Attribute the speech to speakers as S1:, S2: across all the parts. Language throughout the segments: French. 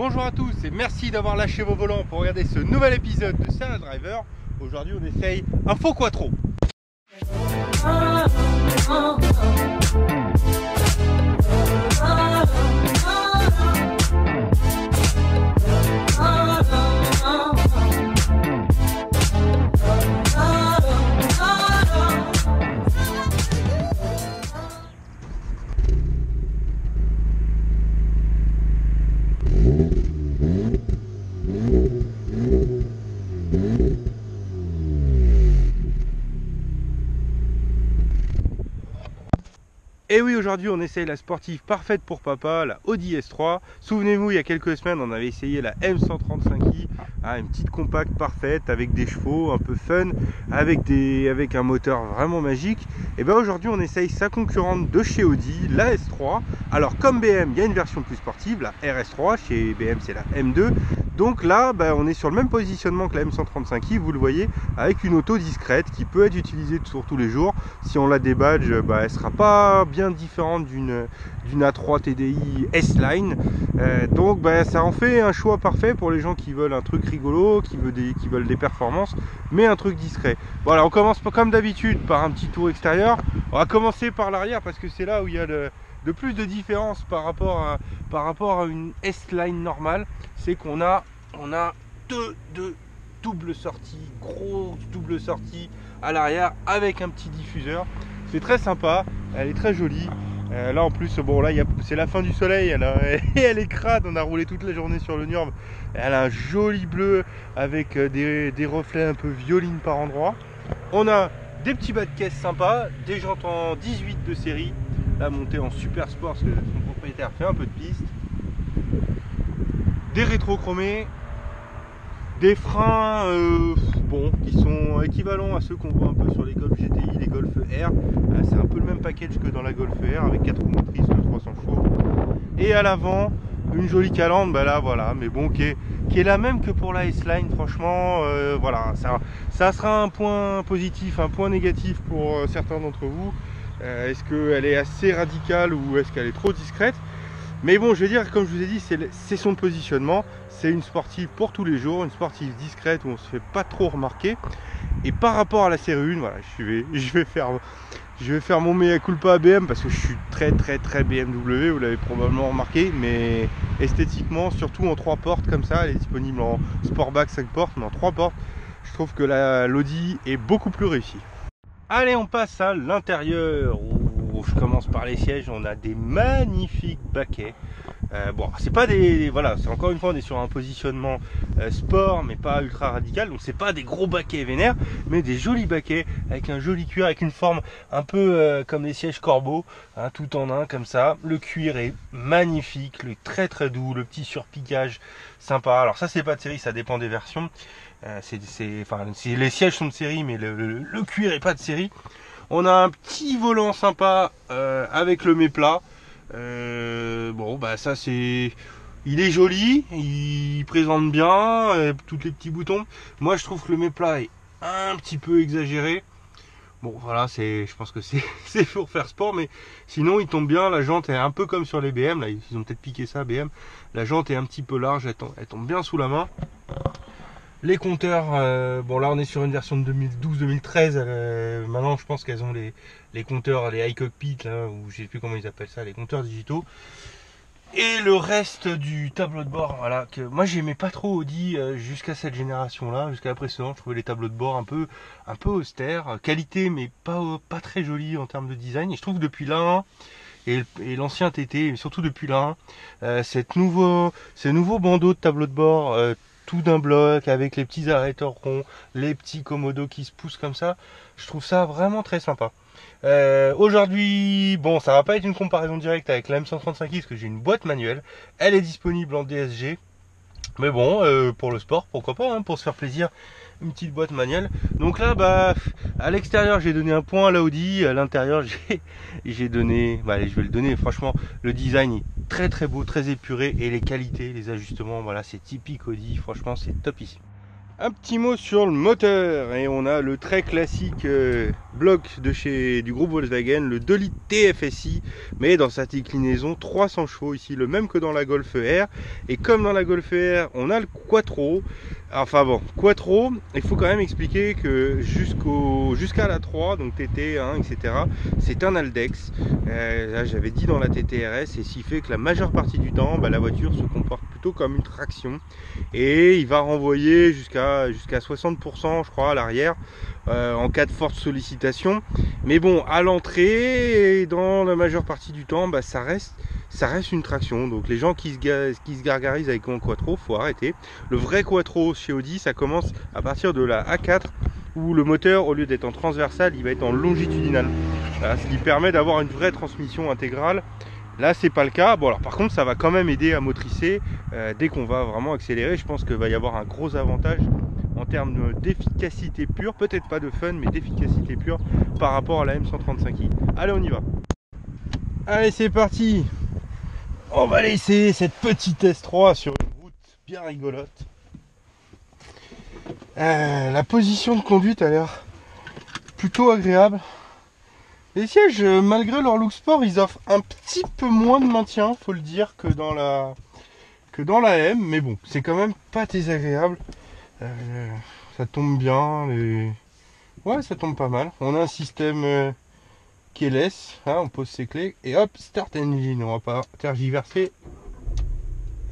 S1: Bonjour à tous et merci d'avoir lâché vos volants pour regarder ce nouvel épisode de Serial Driver. Aujourd'hui on essaye un faux quattro. Et oui, aujourd'hui on essaye la sportive parfaite pour papa, la Audi S3. Souvenez-vous, il y a quelques semaines on avait essayé la M135i, une petite compacte parfaite avec des chevaux un peu fun, avec un moteur vraiment magique. Et bien aujourd'hui on essaye sa concurrente de chez Audi, la S3. Alors comme BM, il y a une version plus sportive, la RS3, chez BM c'est la M2. Donc là, on est sur le même positionnement que la M135i, vous le voyez, avec une auto discrète qui peut être utilisée sur tous les jours. Si on la débadge, elle ne sera pas bien différente d'une A3 TDI S-Line. Donc ça en fait un choix parfait pour les gens qui veulent un truc rigolo, qui veulent des performances, mais un truc discret. Voilà, on commence comme d'habitude par un petit tour extérieur. On va commencer par l'arrière parce que c'est là où il y a de plus de différence par rapport à une S-Line normale. C'est qu'on a deux doubles sorties, grosses doubles sorties à l'arrière avec un petit diffuseur. C'est très sympa, elle est très jolie. Là en plus, bon là c'est la fin du soleil, elle est crade, on a roulé toute la journée sur le Nurb. Elle a un joli bleu avec des reflets un peu violines par endroits. On a des petits bas de caisse sympas, des jantes en 18 de série. Là montée en super sport parce que son propriétaire fait un peu de piste. Des rétrochromés, des freins qui sont équivalents à ceux qu'on voit un peu sur les Golf GTI, les Golf R. C'est un peu le même package que dans la Golf R avec 4 roues motrices de 300 chevaux. Et à l'avant, une jolie calandre, voilà, mais bon, qui est la même que pour la S-Line. Franchement, voilà, ça sera un point positif, un point négatif pour certains d'entre vous. Est-ce qu'elle est assez radicale ou est-ce qu'elle est trop discrète? Mais bon, je veux dire, comme je vous ai dit, c'est son positionnement. C'est une sportive pour tous les jours, une sportive discrète où on se fait pas trop remarquer. Et par rapport à la série 1, voilà, je vais faire mon mea culpa à BM parce que je suis très BMW, vous l'avez probablement remarqué. Mais esthétiquement, surtout en 3 portes comme ça, elle est disponible en Sportback 5 portes, mais en 3 portes, je trouve que l'Audi est beaucoup plus réussie. Allez, on passe à l'intérieur. Je commence par les sièges. On a des magnifiques baquets. Bon, c'est pas voilà, c'est encore une fois on est sur un positionnement sport, mais pas ultra radical. Donc c'est pas des gros baquets vénères, mais des jolis baquets avec un joli cuir, avec une forme un peu comme les sièges Corbeau, tout en un comme ça. Le cuir est magnifique, le très doux, le petit surpiquage sympa. Alors ça c'est pas de série, ça dépend des versions. Les sièges sont de série, mais le cuir est pas de série. On a un petit volant sympa avec le méplat. Ça c'est... Il est joli, il présente bien, tous les petits boutons. Moi je trouve que le méplat est un petit peu exagéré. Bon voilà, je pense que c'est pour faire sport, mais sinon il tombe bien. La jante est un peu comme sur les BM, là ils ont peut-être piqué ça BM. La jante est un petit peu large, elle tombe bien sous la main. Les compteurs, là on est sur une version de 2012-2013, maintenant je pense qu'elles ont les compteurs, les iCockpit, là, ou je sais plus comment ils appellent ça, les compteurs digitaux. Et le reste du tableau de bord, voilà, que moi j'aimais pas trop Audi jusqu'à cette génération là, jusqu'à la précédente. Je trouvais les tableaux de bord un peu austères, qualité mais pas très jolie en termes de design. Et je trouve que depuis l'A1 et l'ancien TT, mais surtout depuis l'A1, ces nouveaux bandeaux de tableau de bord, tout d'un bloc avec les petits arrêteurs ronds, les petits commodos qui se poussent comme ça, je trouve ça vraiment très sympa. Aujourd'hui, bon, ça va pas être une comparaison directe avec la M135i parce que j'ai une boîte manuelle, elle est disponible en DSG, mais bon, pour le sport, pourquoi pas, pour se faire plaisir, une petite boîte manuelle. Donc là, à l'extérieur j'ai donné un point à l'Audi, à l'intérieur j'ai donné, je vais le donner, franchement le design est très beau, très épuré, et les qualités, les ajustements, voilà, c'est typique Audi, franchement c'est top ici. Un petit mot sur le moteur, et on a le très classique bloc du groupe Volkswagen, le 2 litres TFSI, mais dans sa déclinaison 300 chevaux ici, le même que dans la Golf R. Et comme dans la Golf R, on a le Quattro. Enfin bon, Quattro, il faut quand même expliquer que jusqu'à la 3, donc TT, 1, etc., c'est un Aldex. Là, j'avais dit dans la TTRS, et ce qui fait que la majeure partie du temps, la voiture se comporte plutôt comme une traction. Et il va renvoyer jusqu'à 60%, je crois, à l'arrière, en cas de forte sollicitation. Mais bon, à l'entrée, et dans la majeure partie du temps, ça reste une traction. Donc les gens qui se gargarisent avec un Quattro, faut arrêter. Le vrai Quattro chez Audi, ça commence à partir de la A4, où le moteur, au lieu d'être en transversal, il va être en longitudinal. Voilà, ce qui permet d'avoir une vraie transmission intégrale. Là, c'est pas le cas. Bon, alors par contre, ça va quand même aider à motricer dès qu'on va vraiment accélérer. Je pense qu'il va y avoir un gros avantage en termes d'efficacité pure, peut-être pas de fun, mais d'efficacité pure par rapport à la M135i. Allez, on y va. Allez, c'est parti. On va laisser cette petite S3 sur une route bien rigolote. La position de conduite a l'air plutôt agréable. Les sièges, malgré leur look sport, ils offrent un petit peu moins de maintien, faut le dire, que dans la M. Mais bon, c'est quand même pas désagréable. Ça tombe bien. Ouais, ça tombe pas mal. On a un système keyless. Hein, on pose ses clés et hop, start engine. On va pas tergiverser.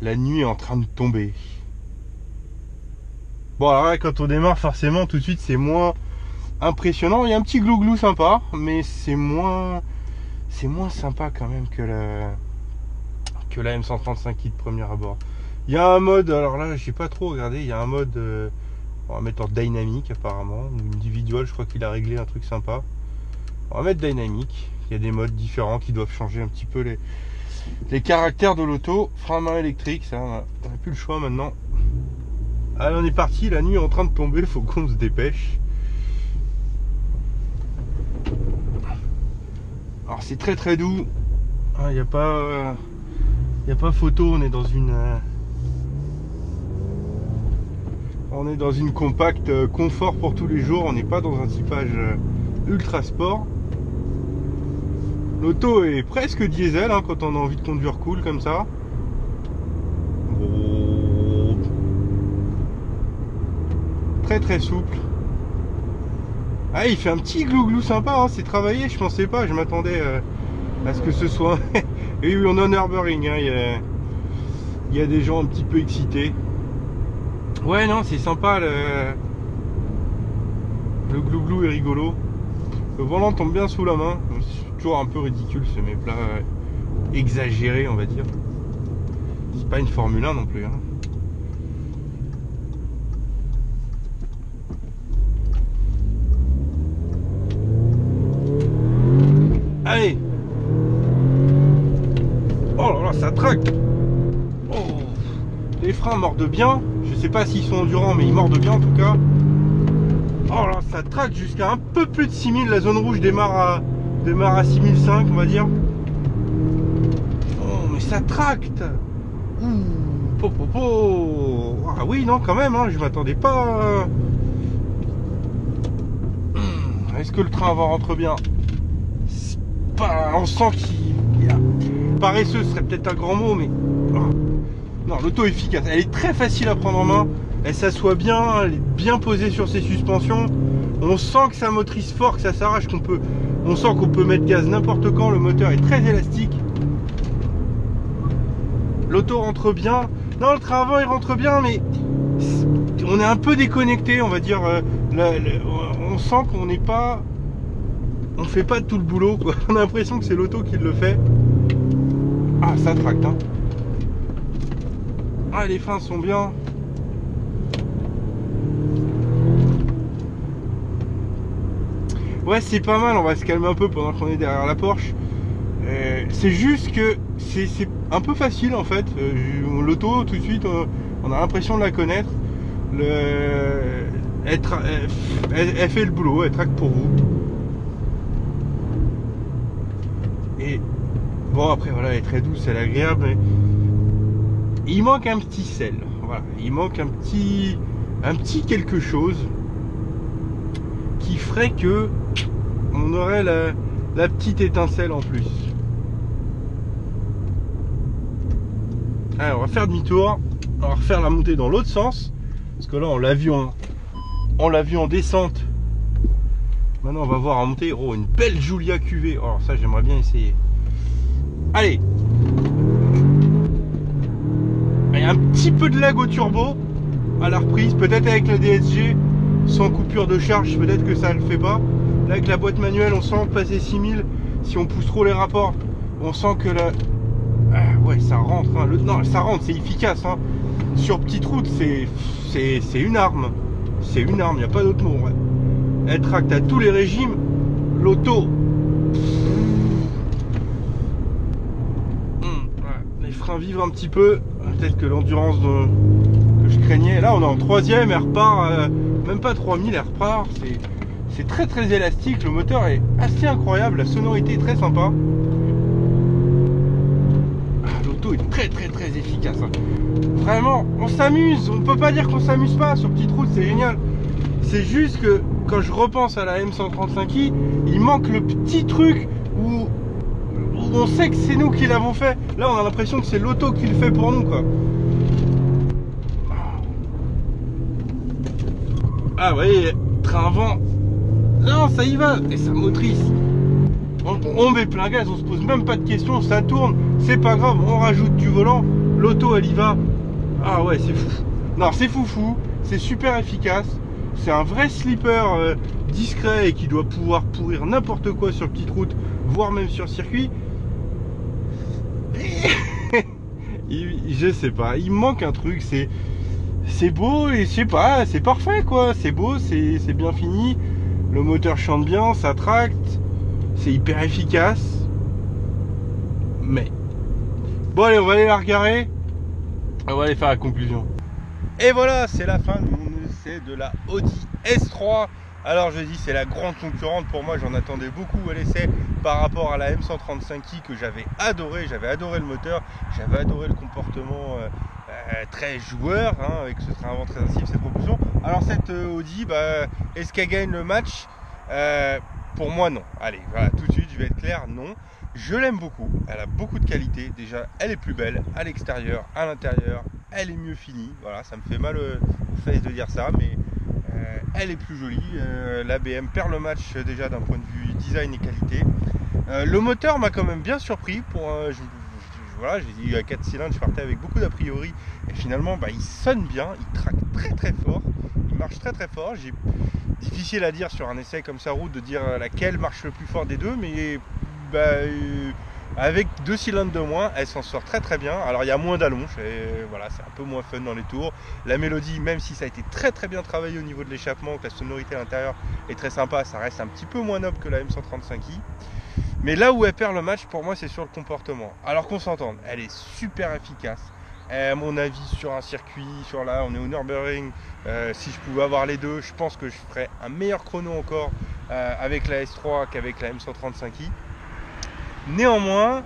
S1: La nuit est en train de tomber. Bon, alors là, quand on démarre, forcément, tout de suite, c'est moins impressionnant. Il y a un petit glou-glou sympa, mais c'est moins sympa quand même que la M135i de premier abord. Il y a un mode, alors là j'ai pas trop regardé, il y a un mode on va mettre en dynamique apparemment, ou individuel, je crois qu'il a réglé un truc sympa. On va mettre dynamique. Il y a des modes différents qui doivent changer un petit peu les caractères de l'auto. Frein à main électrique, ça on n'a plus le choix maintenant. Allez, on est parti, la nuit est en train de tomber, il faut qu'on se dépêche. Alors c'est très très doux, il n'y a pas photo, on est dans une compacte confort pour tous les jours, on n'est pas dans un typage ultra sport. L'auto est presque diesel quand on a envie de conduire cool comme ça. Très très souple. Ah, il fait un petit glou-glou sympa, c'est travaillé, je pensais pas, je m'attendais à ce que ce soit... Et oui, on a un Nürburgring, il y a des gens un petit peu excités. Ouais, non, c'est sympa, le glou-glou est rigolo. Le volant tombe bien sous la main, c'est toujours un peu ridicule ce mec-là, exagéré on va dire. C'est pas une Formule 1 non plus. Allez. Oh là là, ça traque. Oh. Les freins mordent bien. Je sais pas s'ils sont endurants, mais ils mordent bien en tout cas. Oh là, ça traque jusqu'à un peu plus de 6000. La zone rouge démarre à 6005, on va dire. Oh, mais ça tracte. Ah oui, non, quand même, je m'attendais pas. Est-ce que le train va rentrer bien? On sent qu'il y a... Paresseux serait peut-être un grand mot, mais... Non, l'auto est efficace. Elle est très facile à prendre en main. Elle s'assoit bien, elle est bien posée sur ses suspensions. On sent que ça motrice fort, que ça s'arrache, on sent qu'on peut mettre gaz n'importe quand. Le moteur est très élastique. L'auto rentre bien. Non, le train avant il rentre bien, mais on est un peu déconnecté, on va dire. On sent qu'on n'est pas... On fait pas tout le boulot, quoi. On a l'impression que c'est l'auto qui le fait. Ah, ça tracte, Ah, les freins sont bien. Ouais, c'est pas mal, on va se calmer un peu pendant qu'on est derrière la Porsche. C'est juste que c'est un peu facile en fait. L'auto, tout de suite, on a l'impression de la connaître. Elle fait le boulot, elle traque pour vous. Et bon, après voilà, elle est très douce, elle est agréable, mais il manque un petit sel. Voilà, il manque un petit un petit quelque chose qui ferait que on aurait la petite étincelle en plus. Alors on va faire demi-tour, on va refaire la montée dans l'autre sens, parce que là on l'a vu en descente. Maintenant on va voir en montée. Oh, une belle Giulia QV. Alors ça j'aimerais bien essayer. Allez. Il y a un petit peu de lag au turbo à la reprise, peut-être avec le DSG sans coupure de charge, peut-être que ça ne le fait pas. Là avec la boîte manuelle on sent passer 6000, si on pousse trop les rapports on sent que la... ouais ça rentre, hein. Non ça rentre, c'est efficace, hein. Sur petite route c'est une arme, c'est une arme, il n'y a pas d'autre mot, ouais. Elle tracte à tous les régimes. L'auto, les freins vivent un petit peu, peut-être que l'endurance que je craignais. Là on est en troisième, elle repart même pas 3000, elle repart. C'est très très élastique, le moteur est assez incroyable, la sonorité est très sympa. L'auto est très très très efficace, hein. Vraiment, on s'amuse, on peut pas dire qu'on s'amuse pas sur petite route, c'est génial. C'est juste que quand je repense à la M135i, il manque le petit truc où on sait que c'est nous qui l'avons fait. Là on a l'impression que c'est l'auto qui le fait pour nous, quoi. Ah oui, train avant. Non, ça y va. Et ça motrice. On met plein gaz, on se pose même pas de questions, ça tourne, c'est pas grave, on rajoute du volant, l'auto elle y va. Ah ouais, c'est fou. Non, c'est foufou, c'est super efficace. C'est un vrai slipper discret et qui doit pouvoir pourrir n'importe quoi sur petite route, voire même sur circuit. Je sais pas, il me manque un truc, c'est beau et je sais pas, c'est parfait quoi, c'est beau, c'est bien fini, le moteur chante bien, ça tracte, c'est hyper efficace. Mais bon allez, on va aller la regarder, on va aller faire la conclusion. Et voilà, c'est la fin de mon essai de la Audi S3. Alors je dis, c'est la grande concurrente pour moi, j'en attendais beaucoup à l'essai par rapport à la M135i que j'avais adoré le moteur, j'avais adoré le comportement très joueur, hein, avec ce train avant très actif, cette propulsion. Alors cette Audi, est-ce qu'elle gagne le match? Pour moi non. Allez, voilà, tout de suite je vais être clair, non. Je l'aime beaucoup, elle a beaucoup de qualités. Déjà, elle est plus belle à l'extérieur, à l'intérieur, elle est mieux finie. Voilà, ça me fait mal aux fesses de dire ça, mais elle est plus jolie. La BM perd le match déjà d'un point de vue design et qualité. Le moteur m'a quand même bien surpris. Voilà, j'ai dit à 4 cylindres, je partais avec beaucoup d'a priori. Et finalement, il sonne bien, il traque très très fort, il marche très très fort. Difficile à dire sur un essai comme ça route de dire laquelle marche le plus fort des deux, mais avec 2 cylindres de moins, elle s'en sort très très bien. Alors il y a moins d'allonge, et voilà, c'est un peu moins fun dans les tours. La mélodie, même si ça a été très très bien travaillé au niveau de l'échappement, que la sonorité à l'intérieur est très sympa, ça reste un petit peu moins noble que la M135i. Mais là où elle perd le match pour moi, c'est sur le comportement. Alors qu'on s'entende, elle est super efficace. À mon avis, sur un circuit, on est au Nürburgring, si je pouvais avoir les deux, je pense que je ferais un meilleur chrono encore avec la S3 qu'avec la M135i. Néanmoins,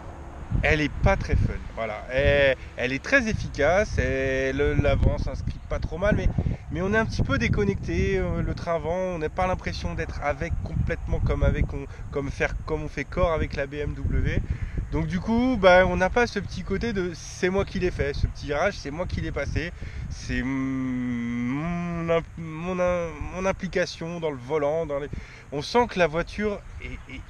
S1: elle est pas très fun. Voilà, elle est très efficace, l'avant s'inscrit pas trop mal, mais on est un petit peu déconnecté. Le train avant, on n'a pas l'impression d'être avec complètement comme on fait corps avec la BMW. Donc du coup, on n'a pas ce petit côté de c'est moi qui l'ai fait, ce petit virage, c'est moi qui l'ai passé, c'est mon implication dans le volant, on sent que la voiture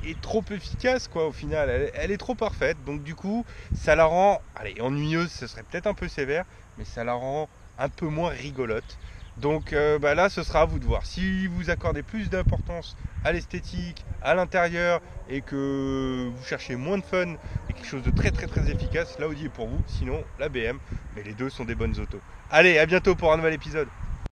S1: est trop efficace quoi au final, elle est trop parfaite, donc du coup ça la rend, allez, ennuyeuse, ce serait peut-être un peu sévère, mais ça la rend un peu moins rigolote. Donc là ce sera à vous de voir. Si vous accordez plus d'importance à l'esthétique, à l'intérieur, et que vous cherchez moins de fun et quelque chose de très très très efficace, la Audi est pour vous. Sinon la BM, mais les deux sont des bonnes autos. Allez, à bientôt pour un nouvel épisode.